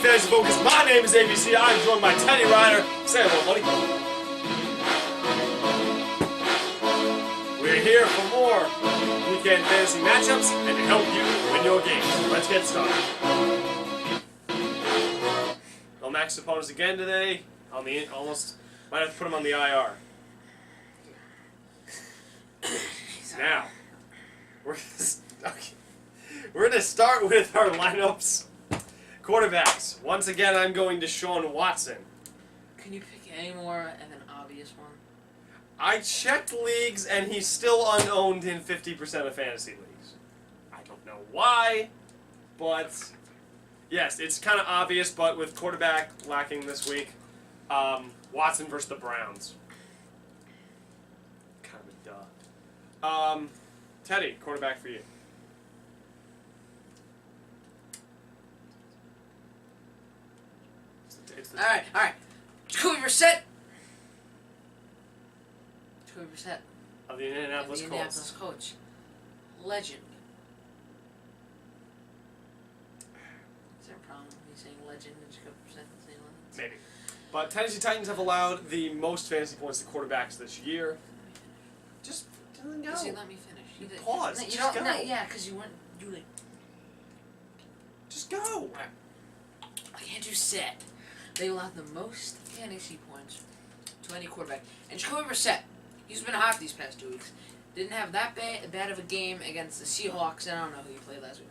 Fantasy Focus. My name is AVC. I'm joined by Teddy Ryder. Say hello, buddy. We're here for more weekend fantasy matchups and to help you win your games. Let's get started. No max opponents again today. Almost might have to put him on the IR. Now, we're going to start with our lineups. Quarterbacks. Once again, I'm going to Sean Watson. Can you pick any more of an obvious one? I checked leagues, and he's still unowned in 50% of fantasy leagues. I don't know why, but yes, it's kind of obvious, but with quarterback lacking this week, Watson versus the Browns. Kind of a duh. Teddy, quarterback for you. All right. Jacoby Brissett. Of the Indianapolis Colts. Colts. Legend. Is there a problem with me saying legend and Jacoby Brissett saying legend? Maybe. But Tennessee Titans have allowed the most fantasy points to quarterbacks this year. Just go. Let me finish. You pause. You just don't, go. no, yeah, because you weren't doing. Just go. Like Andrew said, they allowed the most fantasy points to any quarterback. And Jacoby Brissett, he's been hot these past 2 weeks. Didn't have that bad of a game against the Seahawks. I don't know who he played last week.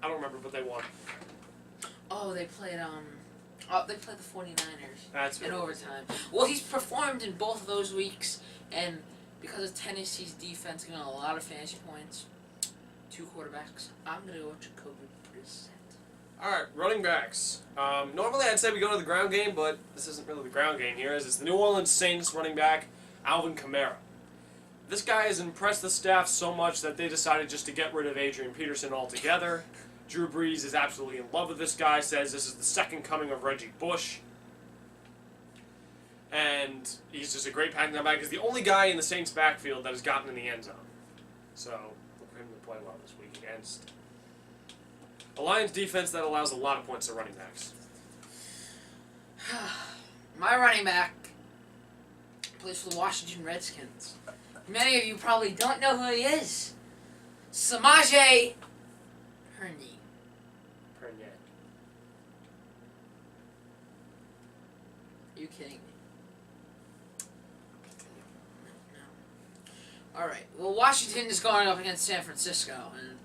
I don't remember, but they won. Oh, they played the 49ers. That's in overtime. Well, he's performed in both of those weeks, and because of Tennessee's defense giving a lot of fantasy points, 2 quarterbacks, I'm gonna go with Jacoby Brissett. Alright, running backs. Normally I'd say we go to the ground game, but this isn't really the ground game here, as it's the New Orleans Saints running back, Alvin Kamara. This guy has impressed the staff so much that they decided just to get rid of Adrian Peterson altogether. Drew Brees is absolutely in love with this guy, says this is the second coming of Reggie Bush. And he's just a great passing down back. He's the only guy in the Saints backfield that has gotten in the end zone. So, look for him to play well this week against a Lions defense that allows a lot of points to running backs. My running back plays for the Washington Redskins. Many of you probably don't know who he is. Samaje Perine. Are you kidding me? No. Alright, well, Washington is going up against San Francisco, and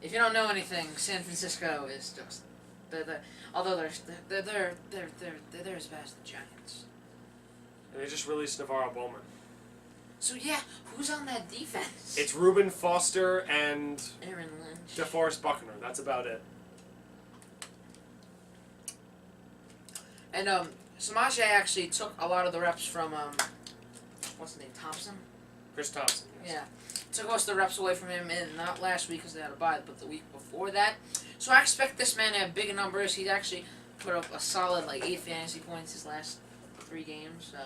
if you don't know anything, San Francisco is just they're as bad as the Giants. And they just released Navarro Bowman. So yeah, who's on that defense? It's Reuben Foster and Aaron Lynch. DeForest Buckner. That's about it. And Samaje actually took a lot of the reps from what's his name, Thompson? Chris Thompson. Yes. Yeah. Took most of the reps away from him, and not last week because they had a bye, but the week before that. So I expect this man to have big numbers. He's actually put up a solid 8 fantasy points his last 3 games. So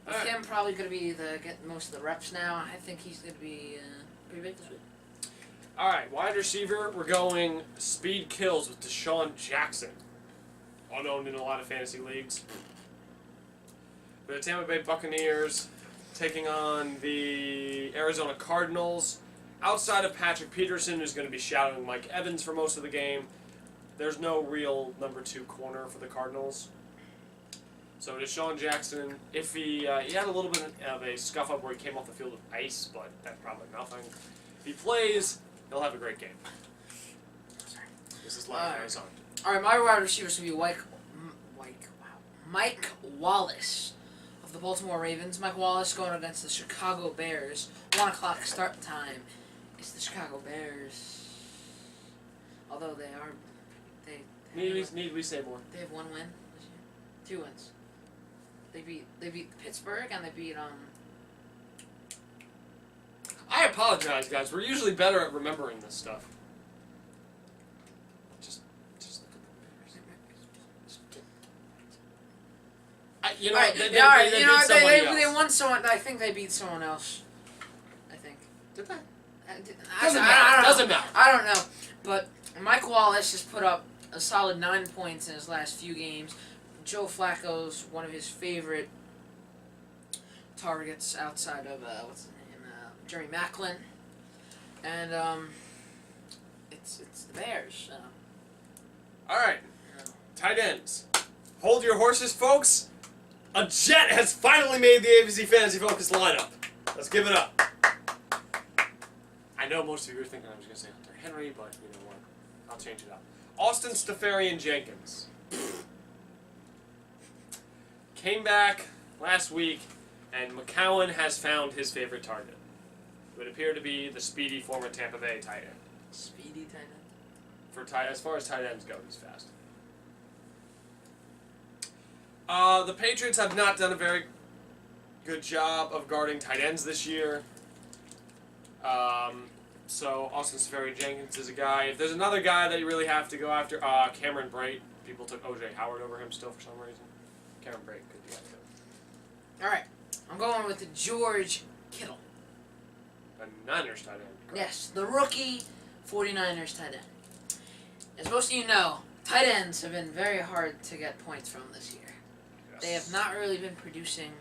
with him probably going to be get most of the reps now. I think he's going to be pretty big this week. All right, wide receiver. We're going speed kills with Deshaun Jackson, unowned in a lot of fantasy leagues. The Tampa Bay Buccaneers taking on the Arizona Cardinals. Outside of Patrick Peterson, who's going to be shadowing Mike Evans for most of the game, there's no real number 2 corner for the Cardinals. So Deshaun Jackson, if he had a little bit of a scuff-up where he came off the field with ice, but that's probably nothing. If he plays, he'll have a great game. Sorry. This is live in Arizona. All right, my wide receivers will be Mike Wallace of the Baltimore Ravens. Mike Wallace going against the Chicago Bears. 1 o'clock start time. It's the Chicago Bears. Although Need we say more? They have 1 win this year. 2 wins. They beat Pittsburgh and they beat I apologize, guys. We're usually better at remembering this stuff. Just look at the Bears. They won someone. I think they beat someone else. I think. Did they? Doesn't matter. Doesn't matter. I don't know. But Mike Wallace has put up a solid 9 points in his last few games. Joe Flacco's one of his favorite targets outside of what's his name, Jerry Maclin, and it's the Bears. So. All right, tight ends. Hold your horses, folks. A Jet has finally made the AVC Fantasy Focus lineup. Let's give it up. I know most of you are thinking I was going to say Hunter Henry, but you know what? I'll change it up. Austin Stefarian-Jenkins came back last week, and McCowan has found his favorite target. It would appear to be the speedy former Tampa Bay tight end. Speedy tight end? As far as tight ends go, he's fast. The Patriots have not done a very good job of guarding tight ends this year. So Austin Stefarian-Jenkins is a guy. If there's another guy that you really have to go after, Cameron Brate. People took O.J. Howard over him still for some reason. Cameron Brate could be that good. All right, I'm going with the George Kittle. The Niners tight end. Correct? Yes, the rookie 49ers tight end. As most of you know, tight ends have been very hard to get points from this year. Yes. They have not really been producing,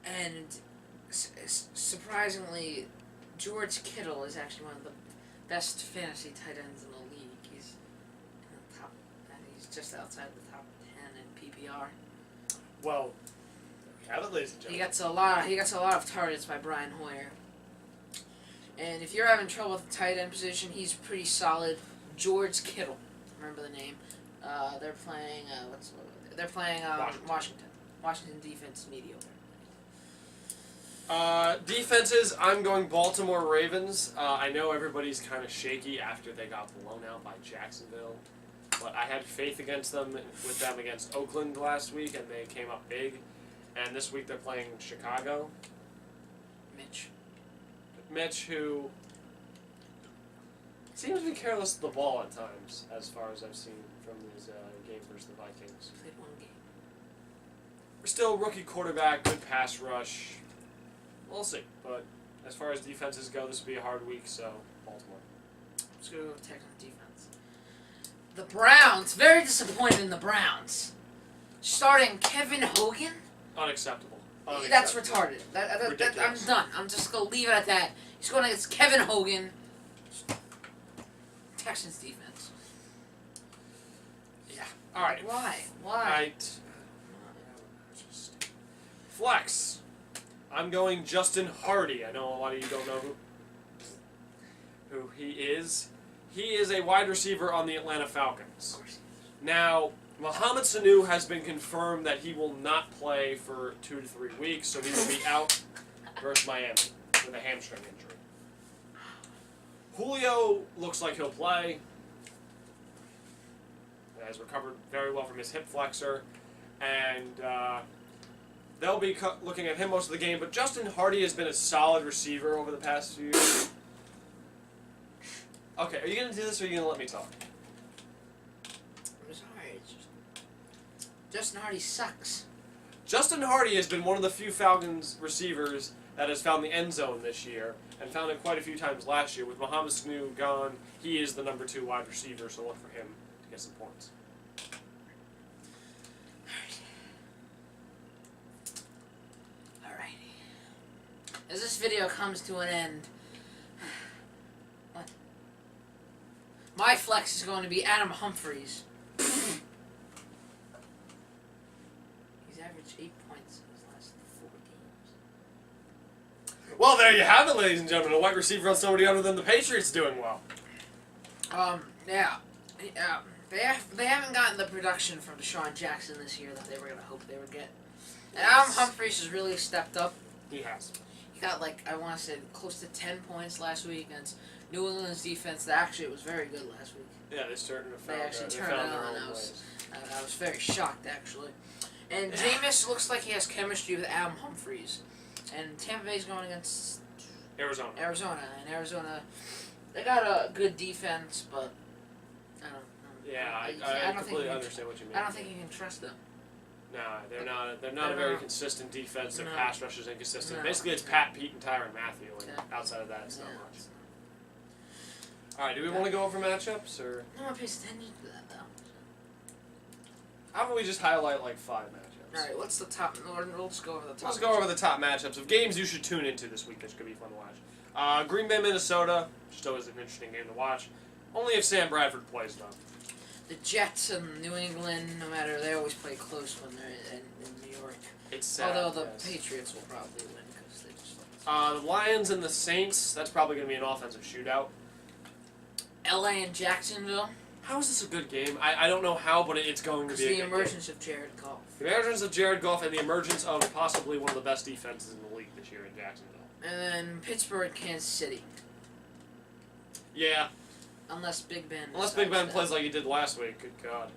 and surprisingly, George Kittle is actually one of the best fantasy tight ends in the league. He's in the top, and he's just outside the top 10 in PPR. Well, we have it, ladies and He gentlemen. gets a lot of targets by Brian Hoyer. And if you're having trouble with the tight end position, he's pretty solid. George Kittle, remember the name? They're playing Washington. Washington defense is mediocre. Defenses, I'm going Baltimore Ravens. I know everybody's kind of shaky after they got blown out by Jacksonville, but I had faith against them against Oakland last week, and they came up big. And this week they're playing Chicago. Mitch, who seems to be careless with the ball at times, as far as I've seen from his game versus the Vikings. Played one game. We're still rookie quarterback, good pass rush. We'll see. But as far as defenses go, this will be a hard week, so Baltimore. Let's go with Texans defense. The Browns, very disappointed in the Browns. Starting Kevin Hogan? Unacceptable. That's retarded. I'm Ridiculous. done. I'm just going to leave it at that. He's going against Kevin Hogan. Texans defense. Yeah. All right. Why? Flex. I'm going Justin Hardy. I know a lot of you don't know who he is. He is a wide receiver on the Atlanta Falcons. Of course. Now, Mohamed Sanu has been confirmed that he will not play for 2 to 3 weeks, so he will be out versus Miami with a hamstring injury. Julio looks like he'll play. He has recovered very well from his hip flexor, and they'll be looking at him most of the game. But Justin Hardy has been a solid receiver over the past few years. Okay, are you going to do this or are you going to let me talk? I'm sorry. Justin Hardy sucks. Justin Hardy has been one of the few Falcons receivers that has found the end zone this year, and found it quite a few times last year. With Mohamed Sanu gone, he is the number 2 wide receiver, so look for him to get some points. Alrighty. As this video comes to an end, what? My flex is going to be Adam Humphries. He's averaged 8 points in his last 4 games. Well, there you have it, ladies and gentlemen. A wide receiver on somebody other than the Patriots doing well. Yeah. They haven't gotten the production from Deshaun Jackson this year that they were going to hope they would get. And Adam Humphries has really stepped up. He has. He got, I want to say, close to 10 points last week against New England's defense. That actually was very good last week. Yeah, they started to They actually turned it on. I was very shocked, actually. And Jameis looks like he has chemistry with Adam Humphries. And Tampa Bay's going against Arizona. And Arizona, they got a good defense, but I don't know. Yeah, I completely understand what you mean. I don't think you can trust them. Nah, they're not. They're not a very consistent defense. Their pass rush is inconsistent. No. Basically, it's Pat, Pete, and Tyrann Matthew, and outside of that, it's not much. All right, do we want to go over matchups or? No one pays attention to that though. How about we just highlight like 5 matchups? All right, what's the top? We'll just go over the top. Let's go over the top matchups of games you should tune into this week. That could be fun to watch. Green Bay, Minnesota. Just always an interesting game to watch. Only if Sam Bradford plays though. The Jets and New England, no matter, they always play close when they're in New York. It's sad. Although the Patriots will probably win because they just. The Lions and the Saints. That's probably going to be an offensive shootout. LA and Jacksonville. How is this a good game? I don't know how, but it's going to be a good game. The emergence of Jared Goff. The emergence of Jared Goff and the emergence of possibly one of the best defenses in the league this year in Jacksonville. And then Pittsburgh, Kansas City. Yeah. Unless Big Ben. Unless Big Ben plays like he did last week. Good God.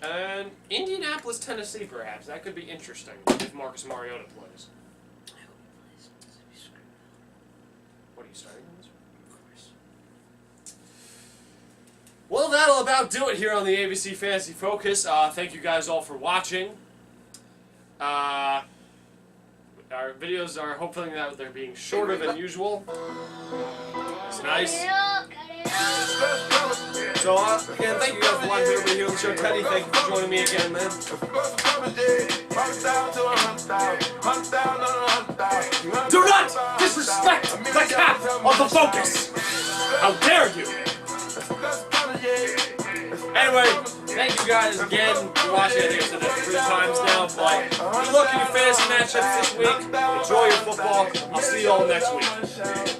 And Indianapolis, Tennessee, perhaps. That could be interesting if Marcus Mariota plays. I hope he plays. What are you starting on this one? Of course. Well, that'll about do it here on the AVC Fantasy Focus. Thank you guys all for watching. Our videos are hopefully that they're being shorter than usual. It's nice. So, again, thank you guys for watching everybody here on the show. Teddy, thank you for joining me again, man. Do not disrespect the cap of the Focus! How dare you! Anyway, thank you guys again for watching. I think I've said that 3 times now, but good luck in your fantasy matchups this week. Enjoy your football. I'll see you all next week.